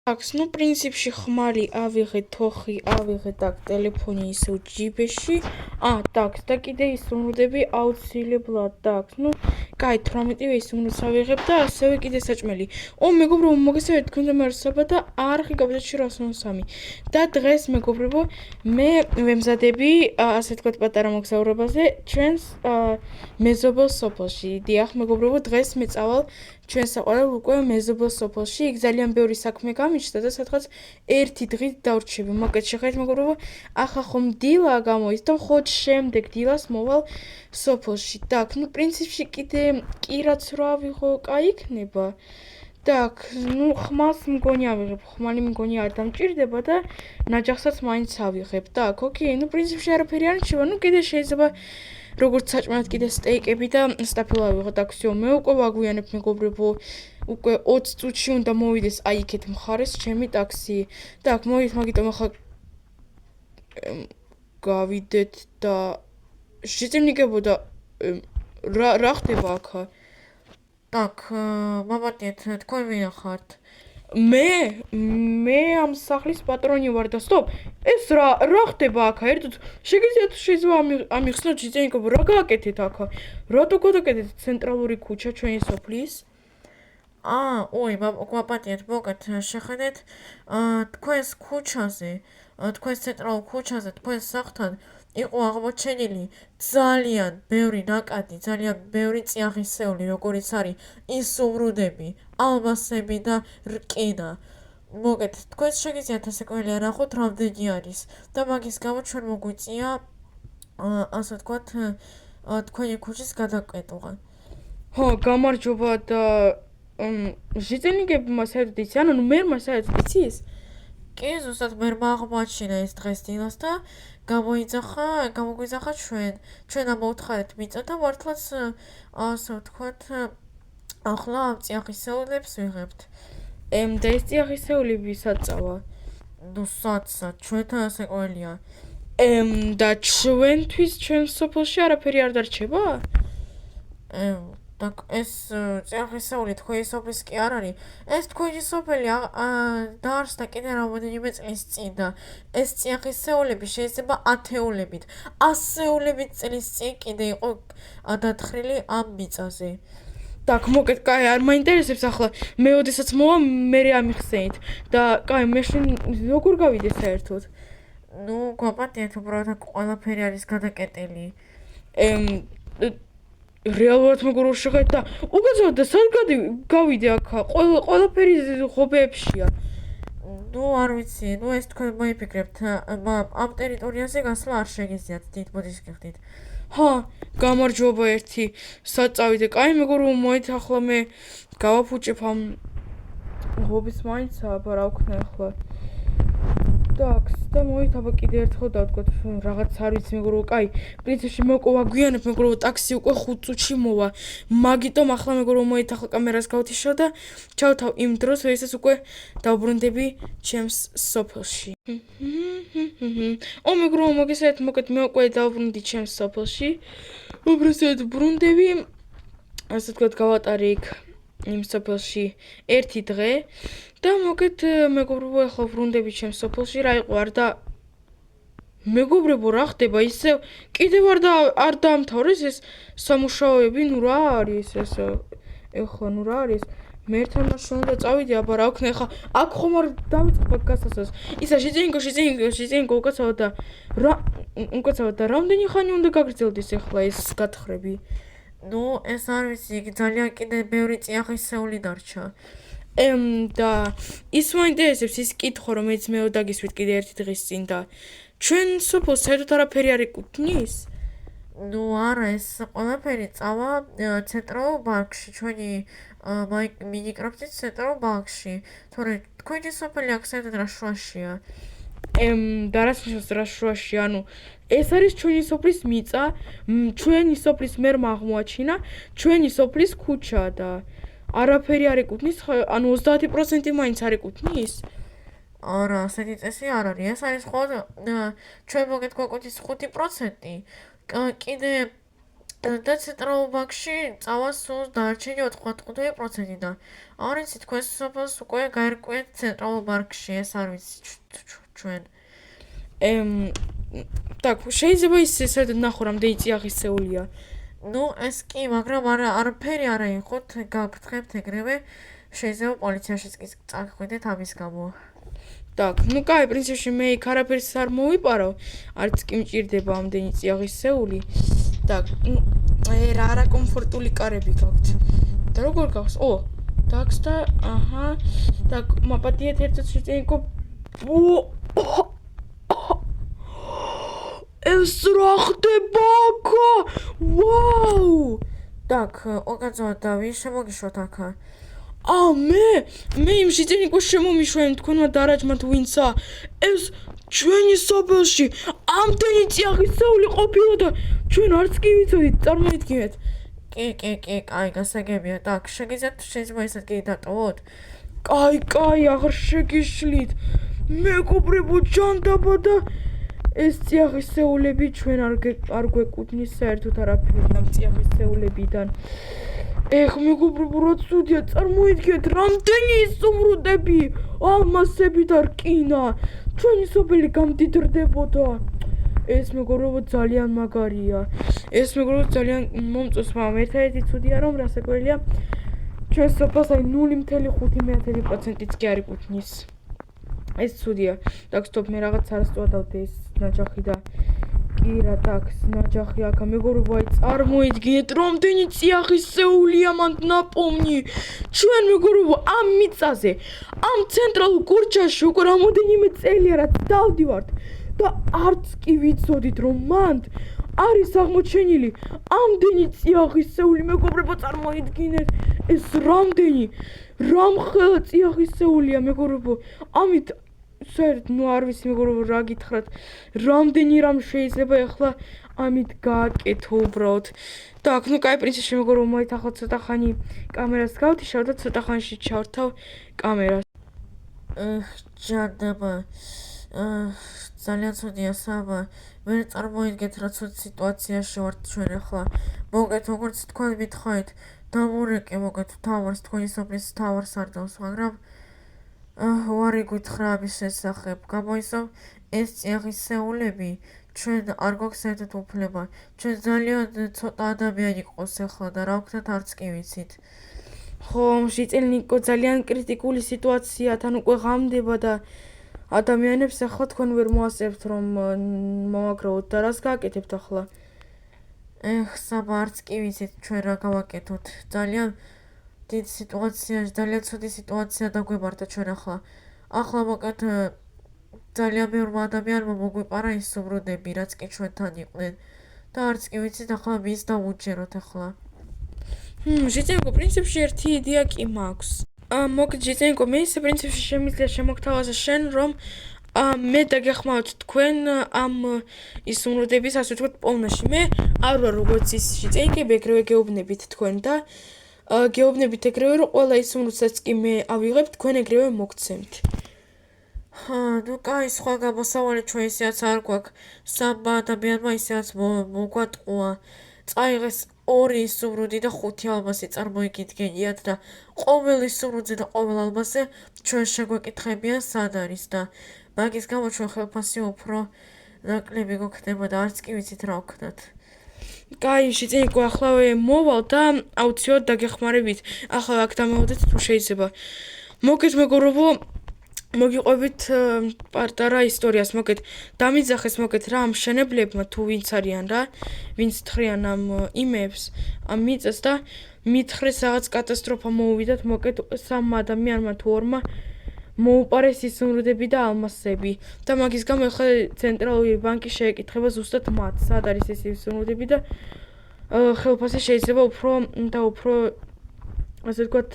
აქვს, ну, პრინციპში ხმალი ავიღეთ, თოხი ავიღეთ, აქ ტელეფონი ისევ ჯიბეში. ტაქს და კიდე ის უნდები აუცილებლად, ტაქს. ну, კაი, 18-ვე ის უნდა ავიღებ და ასევე კიდე საჭმელი. მეგობრებო, მოგესალმებით, თქვენ დამარსება და არხი გაბედაში 103. და დღეს მეგობრებო, მე ვემზადები, ასე ვთქვათ, პატარა მოგზაურობაზე ჩვენს მეზობელ სოფელში. დიახ, მეგობრებო, დღეს მე წავალ ჩვენ საყვარელ უკვე მეზობელ სოფელში. იქ ძალიან ბევრი საქმე გამიჩნდა და სადღაც ერთი დღით დავრჩები. მოკეთ შეხედეთ მეგობრებო, ახლა ხომ დილა გამოდის და მხოლოდ შემდეგ დილას მოვალ სოფელში. так, ну, პრინციპში კიდე კი რაც რა ავიღო, კაი იქნება. так, ну, ხმალს მგონი ავიღებ, ხმალი მგონი არ დამჭირდება და ნაჯახსაც მაინც ავიღებ. так, ოკეი, ну, პრინციპში არაფერი არ რჩება, ну, კიდე შეიძლება როგორც საჭმელად კიდე სტეიკები და სტაფილო ავიღო. так, всё, მე უკვე ვაგვიანებ მეგობრებო, უკვე 20 წუთში უნდა მოვიდეს აი იქეთ მხარეს ჩემი ტაქსი. так, მოვიდეთ, მაგიტომ ახლა გავიდეთ და შეწემნიკებოდა რა ხდება აქა? так, მამატიეთ, თქვენ ვინ ხართ? მე ამ სახლის პატრონი ვარ და სტოპ, ეს რა ხდება აქა? ერთად შეიძლება ამიხსნათ შეწემნიკებო, რა გააკეთეთ აქა? რატო გადაკეთეთ ცენტრალური ქუჩა ჩვენი სოფლის? ой, მამატიეთ, მოგეთ შეხედეთ, თქვენს ქუჩაზე, თქვენს ცენტრალურ ქუჩაზე, თქვენს სახლთან იყო აღმოჩენილი ძალიან ბევრი ნაკადი, ძალიან ბევრი წიაღისეული, როგორიც არის ის უბრუნდები, ალბასები და რკინა. მოგეთ, თქვენს შეგიძლიათ ასე ყველი არახოთ, რამდენი არის და მაგის გამო ჩვენ მოგვიწია, ასე ვთქვათ, თქვენი ქუჩის გადაკეტვა. გამარჯობა და შეწემნიკებმა საერთოდ იცი, ანუ მერმა საერთოდ იცის? კი, ზუსტად მერმა აღმოაჩინა ეს დღეს დილას და გამოგვიძახა ჩვენ ამოვთხარეთ მიწა და მართლაც, ასე ვთქვათ, ახლა ამ წიაღისეულებს ვიღებთ. და ეს წიაღისეულები საწავა? ну, საცად, ჩვენთან ასე ყველია. და ჩვენთვის ჩვენ სოფელში არაფერი არ დარჩება? так, ეს წიაღისეული თქვენი სოფლის კი არ არის. ეს თქვენი სოფელი დაარსდა კიდე რამდენიმე წლის წინ და ეს წიაღისეულები შეიძლება ათეულებით, ასეულებით წლის წინ კიდე იყო დათხრილი ამ მიწაზე. так, მოკეთ, კაი, არ მაინტერესებს ახლა მე ოდესაც მოვა, მე ამიხსენით და კაი, მე შენ როგორ გავიდე საერთოდ? ну, გვაპატიეთ, უბრალოდ ყველაფერი არის გადაკეტილი. რეალურად მეგობრებო, შეხედეთ და უკაცრავად და სად გავიდე აქა? ყველაფერი ღობეებშია. ну, არ ვიცი, ну, ეს თქვენ მოიფიქრებთ, ამ ტერიტორიაზე გასვლა არ შეგიძლიათ, დიდ მოდის გიხდით. გამარჯობა ერთი, სად წავიდე? კაი, მეგობრებო, მოით ახლა მე გავაფუჭებ ამ ღობის მაინც, აბა რა ვქნა ახლა. так, და მოით აბა კიდე ერთხელ დავდგოთ, რაღაც არ ვიცი მეგობრებო, კაი, პრინციპში მე უკვე ვაგვიანებ მეგობრებო, ტაქსი უკვე 5 წუთში მოვა. მაგიტომ ახლა მეგობრებო, მოით ახლა კამერას გავთიშავ და ჩავთავ იმ დროს, როდესაც უკვე დავბრუნდები ჩემს სოფელში. მეგობრებო, მოგესალმებით, მოკეთ, მე უკვე დავბრუნდი ჩემს სოფელში. უბრალოდ ბრუნდები, ასე ვთქვათ, გავატარე იქ იმ სოფელში ერთი დღე. და მოგეთ, მეგობრებო, ახლა ვრუნდები ჩემს სოფელში, რა იყო არ და მეგობრებო, რა ხდება? ისევ კიდევ არ დაამთავრეს ეს სამუშაოები, ну, რა არის ეს? ეხლა ну, რა არის? მე ერთად მაშინ უნდა წავიდე, აბა რა ვქნა ახლა? აქ ხომ არ დავიწყებ გასასვლელს. ისა შეწენიკო უკაცრავად და რამდენი ხანი უნდა გაგრძელდეს ახლა ეს გათხრები? ну, ეს არ ვიცი, ძალიან კიდე ბევრი წიაღისეული დარჩა. და ის მაინტერესებს ის კითხვა, რომელიც მე დაგისვით კიდე ერთი დღის წინ და ჩვენ სოფელს საერთოდ არაფერი არ ეკუთვნის? ну, არა, ეს ყველაფერი წავა ცენტრალურ ბანკში, ჩვენი მინიკროპტის ცენტრალურ ბანკში, თორე თქვენი სოფელი აქ საერთოდ რა შუაშია? და რას ნიშნავს რა შუაშია? ანუ ეს არის ჩვენი სოფლის მიწა, ჩვენი სოფლის მერმა აღმოაჩინა, ჩვენი სოფლის ქუჩა და არაფერი არ ეკუთვნის, ანუ 30% მაინც არ ეკუთვნის? არა, ასეთი წესი არ არის. ეს არის მხოლოდ ჩვენ მოგეთ გვაკვეთის 5%. კიდე და ცენტრალურ ბანკში წავა სულ დარჩენი 95%-დან. არ ვიცი, თქვენ სოფელს უკვე გაერკვიეთ ცენტრალურ ბანკში, ეს არ ვიცი ჩვენ. так, შეიძლება ის საერთოდ ნახო რამდენი წიაღისეულია. ნუ ეს კი, მაგრამ არაფერი არა იყოთ, გაგფრთხებთ ეგრევე. შეიძლება პოლიციაშიც კი წახვიდეთ ამის გამო. так, ну кай, პრინციპში მე იქ არაფერს არ მოვიპარავ, არც კი მჭირდება ამდენი წიაღისეული. так, რა კომფორტული კარები გაქვთ. და როგორ გახს? ო, დაქს და აჰა. так, მაპატიეთ ერთად შეწენიკო. ეს რა ხდება აქა? ვაუ! так, ოკაცო დავი შემოგიშვათ აქა. მე იმ შეწენიკოს შემომიშვენ თქვენმა დარაჯმა თუ ვინცა. ეს ჩვენი სოფელში ამდენი წიაღისეული ყოფილა და ჩვენ არც კი ვიცოდით, წარმოიდგინეთ. კი, კაი, გასაგებია. так, შეიძლება ისეთ კი დატოვოთ? კაი, აღარ შეგიშლით. მეგობრებო, ჯანდაბა და ეს წიაღისეულები ჩვენ არ გვეკუთვნის საერთოდ არაფერი ამ წიაღისეულებიდან. ეხ, მეგობრებო, რა ცუდია, წარმოიდგინეთ, რამდენი ისუმრუდები, ალმასები და რკინა. ჩვენი სოფელი გამდიდრდებოდა. ეს მეგობრებო ძალიან მაგარია. ეს მეგობრებო ძალიან მომწონს, მაგრამ ერთადერთი ცუდია რომ რასაკვირველია, ჩვენ სოფელს აი 0.5%-იც კი არ იკუთვნის. ეს ცუდია. так, стоп, მე რაღაც არასწორად დავდე ეს ნაჯახი და კი რა, так, ნაჯახი აქა მეგობრებო, აი წარმოიდგინეთ, რამდენი წიაღისეულია მანდ ნაპოვნი. ჩვენ მეგობრებო ამ მიწაზე, ამ ცენტრალურ კურჩაში უკვე რამოდენიმე წელია რაც დავდივართ და არც კი ვიცოდით რომ მანდ არის აღმოჩენილი ამდენი წიაღისეული. მეგობრებო, წარმოიდგინეთ, ეს რამდენი რამხელა წიაღისეულია მეგობრებო. ამით საერთოდ ნუ არ ვიცი მეგობრებო რა გითხრათ, რამდენი რამ შეიძლება ახლა ამით გააკეთო უბრალოდ. так, ну кай, პრინციპში მეგობრებო, მოით ახლა ცოტა ხანი კამერას გავთიშავ და ცოტა ხანში ჩავრთავ კამერას. ჯანდაბა. ძალიან ცუდია საბა. ვერ წარმოიდგეთ რა ცუდ სიტუაციაში ვართ ჩვენ ახლა. მოგეთ როგორც თქვენ მითხარით, დამურეკე მოგეთ თავარს, თქვენი სოფლის თავარს არ დავს, მაგრამ ვარი გითხრა ამის შესახებ. გამოისო ეს წიაღისეულები ჩვენ არ გვაქვს საერთოდ უფლება. ჩვენ ძალიან ცოტა ადამიანი ყავს ახლა და რა ვქნათ არც კი ვიცით. ხო, შეწელნიკო ძალიან კრიტიკული სიტუაცია, თან უკვე ღამდება და ადამიანებს ახლა თქვენ ვერ მოასწრებთ რომ მოვაგროვოთ და რას გააკეთებთ ახლა? საბა არც კი ვიცით ჩვენ რა გავაკეთოთ. ძალიან დიდ სიტუაციაში, ძალიან ცუდი სიტუაცია დაგვემართა ჩვენ ახლა. ახლა მოკეთ ძალიან ბევრმა ადამიანმა მოგვიპარა ის სუმრუდები, რაც კი ჩვენთან იყვნენ და არც კი ვიცით ახლა ვის დავუჯეროთ ახლა. შეწენიკო, პრინციპში ერთი იდეა კი მაქვს. მოგეთ შეწენიკო, მე ისე პრინციპში შემიძლია შემოგთავაზო შენ რომ მე დაგეხმაროთ თქვენ ამ ისუმრუდების, ასე ვთქვათ, პოვნაში. მე არ ვარ როგორც ის შეწენიკები, ეგრევე გეუბნებით თქვენ და გეუბნებით ეგრევე რომ ყველა ისუმრუდსაც კი მე ავიღებ, თქვენ ეგრევე მოგცემთ. ნუ კაი, სხვა გამოსავალი ჩვენ ისეაც არ გვაქვს. სამმა ადამიანმა ისეაც მოგვატყუა. წაიღეს 2 ისუმრუდი და 5 ალმასი წარმოიგიდგენიათ და ყოველ ისუმრუდზე და ყოველ ალმასზე ჩვენ შეგვეკითხებიან სად არის და მაგის გამო ჩვენ ხელფასი უფრო ნაკლები გვქნება და არც კი ვიცით რა ვქნათ. კაი, შეწენიკო, ახლა მოვალ და აუცილებლად დაგეხმარებით. ახლა აქ დამოვიდეთ თუ შეიძლება. მოგეთ მეგობრებო, მოგიყვებით პარტარა ისტორიას, მოგეთ დამიძახეს მოგეთ რა ამ მშენებლებმა თუ ვინც არიან რა, ვინც თხრიან ამ იმებს, ამ მიწას და მითხრეს რაღაც კატასტროფა მოუვიდათ, მოგეთ 3 ადამიანმა თუ 2-მა მოუპარეს ისუმრუდები და ალმასები და მაგის გამო ახლა ცენტრალური ბანკი შეეკითხება ზუსტად მათ, სად არის ეს ისუმრუდები და ხელფასი შეიძლება უფრო ასე ვთქვათ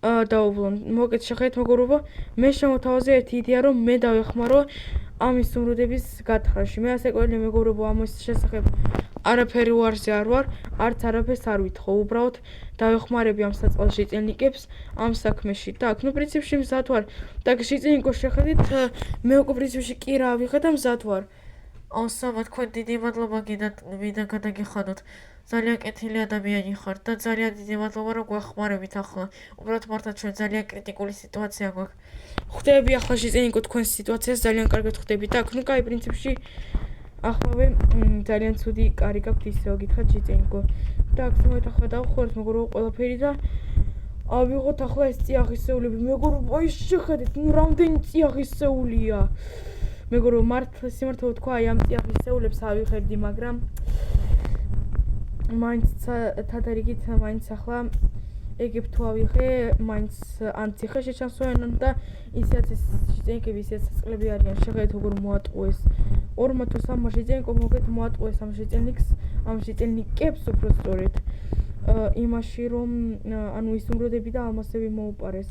დაუვლონ. მოგეთ შეხედეთ მეგობრებო, მე შემოთავაზე ერთი იდეა რომ მე დავეხმარო ამ ისუმრუდების გათხრაში. მე ასე კველი მეგობრებო ამის შესახებ არაფერი უარზე არ ვარ, არც არაფერს არ ვითხოვ. უბრალოდ დავეხმარები ამ საწყალ შეწელნიკებს ამ საქმეში. так, ну პრინციპში მზად ვარ. так, შეწელნიკო შეხედით, მე უკვე პრინციპში კი რა ავიღე და მზად ვარ. აუსაბა თქვენ დიდი მადლობა გინდა გადაგიხადოთ. ძალიან კეთილი ადამიანი ხართ და ძალიან დიდი მადლობა რომ გვახმარებით ახლა. უბრალოდ მართლა ჩვენ ძალიან კრიტიკული სიტუაცია გვაქვს. ხვდები ახლა შეწენიკო თქვენს სიტუაციას ძალიან კარგად ხვდები. Так, ну кай პრინციპში ახლავე ძალიან ცუდი კარი გაქვთ ისევ გითხრათ შეწენიკო. Так, მოით ახლა დავხوارთ მეგობრებო ყველაფერი და ავიღოთ ახლა ეს წიაღისეულები. მეგობრებო, აი შეხედეთ, ну რამდენი წიაღისეულია. მეგობრებო, მართლა სიმართლე ვთქვა, აი ამ წიაღისეულებს ავიღებდი, მაგრამ მაინც თათარიგით მაინც ახლა ეგებ თუ ავიღე, მაინც ან ციხე შეჩანსვენონ და ისეც შეწენიკები ისეც წყლები არიან. შეხედეთ როგორ მოატყუეს. ორმა თუ სამმა შეწენიკო მოგეთ მოატყუეს ამ შეწენიკს, ამ შეწენიკებს უფრო სწორედ. იმაში რომ ანუ ის უმროდები და ალმასები მოუპარეს.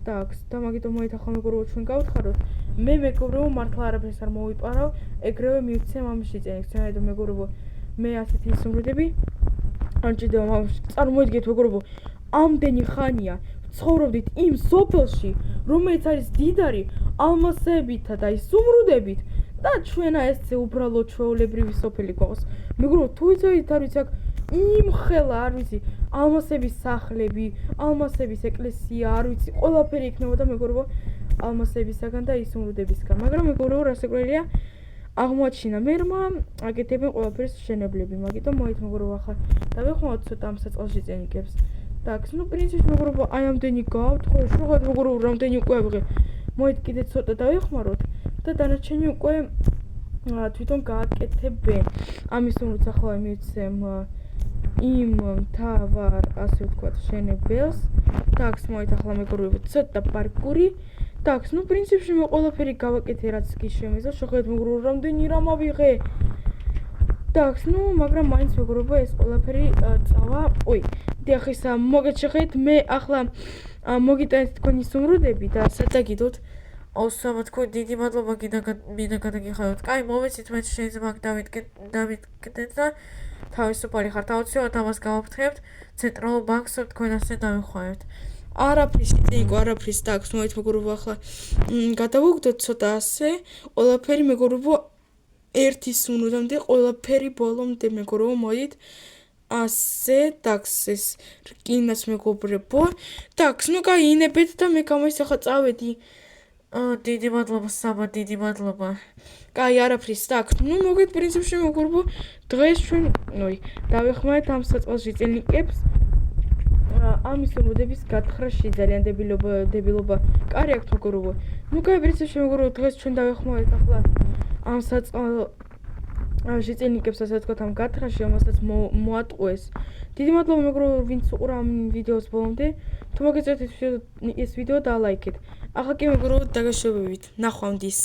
Так, და მაგიტომ მოით ახლა მეგობრებო ჩვენ გავთხაროთ. მე მეგობრებო მართლა არაფერს არ მოვიპარავ, ეგრევე მივცემ ამ შეწენიკს. თუმცა მეგობრებო მე ასეთი ის უმროდები არ ჭირდება წარმოიდგინეთ მეგობრებო, ამდენი ხანია ცხოვრობდით იმ სოფელში, რომელიც არის დიდარი ალმასებითა და ის უმრუდებით და ჩვენა ესე უბრალოდ ჩვეულებრივი სოფელი გვაქვს. მეგობრებო, თუ იცოდით არ ვიცი აქ იმხელა არ ვიცი ალმასების სახლები, ალმასების ეკლესია, არ ვიცი ყველაფერი იქნებოდა მეგობრებო ალმასებისაგან და ის უმრუდებისგან. მაგრამ მეგობრებო რასაკვირველია აღმოაჩინა მერმა აკეთებენ ყველაფერს მშენებლები, მაგიტომ მოით მეგობრებო ახლა დავეხმაროთ ცოტა ამ საწყალში წენიკებს. Так, ну პრინციპში მეგობრებო აი ამდენი გავთ, ხო შეგავთ მეგობრებო რამდენი უკვე ავიღე. მოით კიდე ცოტა დავეხმაროთ და დანარჩენი უკვე თვითონ გააკეთებენ. ამის უმრუდს ახლა მივცემ იმ თავარ ასე ვთქვათ შენებელს. Так, მოით ახლა მეგობრებო ცოტა პარკური. Так, ну პრინციპში მე ყველაფერი გავაკეთე რაც კი შემეძლო. შეხედეთ მეგობრებო რამდენი რამ ავიღე. Так, ну მაგრამ მაინც მეგობრებო ეს ყველაფერი წავა. ой, დიახ ისა მოგეთ შეხედეთ მე ახლა მოგიტანეთ თქვენი სუმრუდები და სადაგიდოთ. აუსაბა თქვენ დიდი მადლობა გინდა გადაგიხადოთ. კაი, მომეცით მე შეიძლება აქ დავიდგეთ და თავისუფალი ხართ. აუცილებლად ამას გავაფრთხებთ. ცენტრალურ ბანკს თქვენ ასე დავიხმარებთ. არაფრის წინიკო არაფრის так, მოით მეგობრებო ახლა გადავუგდოთ ცოტა ასე. ყველაფერი მეგობრებო ერთის უნდამდე ყველაფერი ბოლომდე მეგობრებო მოდით. ასე ტაქსის რკინას მეგობრებო. Так, ну кай ინებეთ და მე გამოს ახლა წავედი. დიდი მადლობა საბა, დიდი მადლობა. კაი, არაფრის, так, ну მოგეთ პრინციპში მეგობრებო, დღეს ჩვენ, ой, დავეხმარეთ ამ საწყალში წენიკებს. ამის უმრუდების გათხრაში ძალიან დებილობა კარი აქვს მეგობრებო. ну кай, პრინციპში მეგობრებო, დღეს ჩვენ დავეხმარეთ ახლა ამ შეწენიკებს ასე ვთქვათ ამ გათხრაში, რომელსაც მოატყუეს. დიდი მადლობა მეგობრებო, ვინც უყურა ამ ვიდეოს ბოლომდე. თუ მოგეწონათ ეს ვიდეო და ლაიქეთ. ახლა კი მეგობრებო, დაგაშოვებით. ნახვამდის.